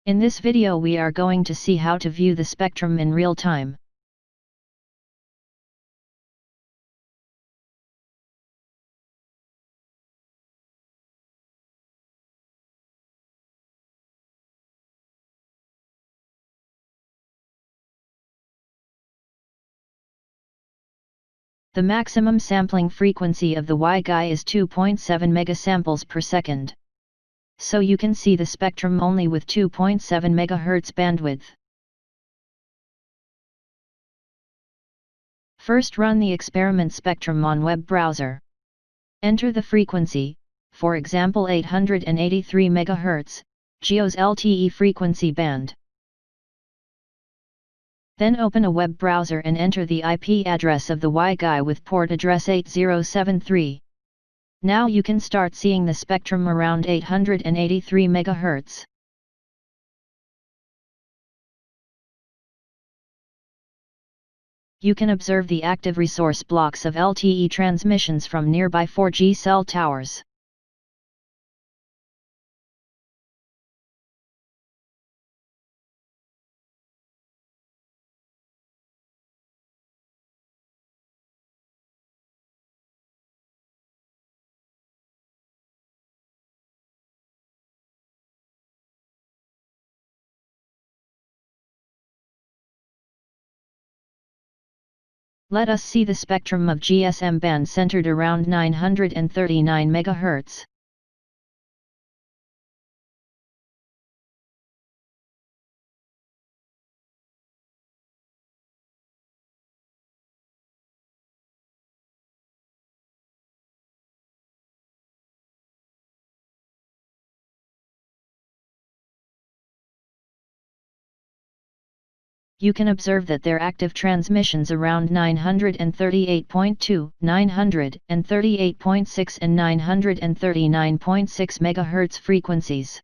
In this video we are going to see how to view the spectrum in real time. The maximum sampling frequency of the Wi-Fi is 2.7 megasamples per second. So you can see the spectrum only with 2.7 MHz bandwidth. First run the experiment spectrum on web browser. Enter the frequency, for example 883 MHz, GEOS LTE frequency band. Then open a web browser and enter the IP address of the Wi-Fi with port address 8073. Now you can start seeing the spectrum around 883 MHz. You can observe the active resource blocks of LTE transmissions from nearby 4G cell towers. Let us see the spectrum of GSM band centered around 939 MHz. You can observe that their active transmissions around 938.2, 938.6 and 939.6 MHz frequencies.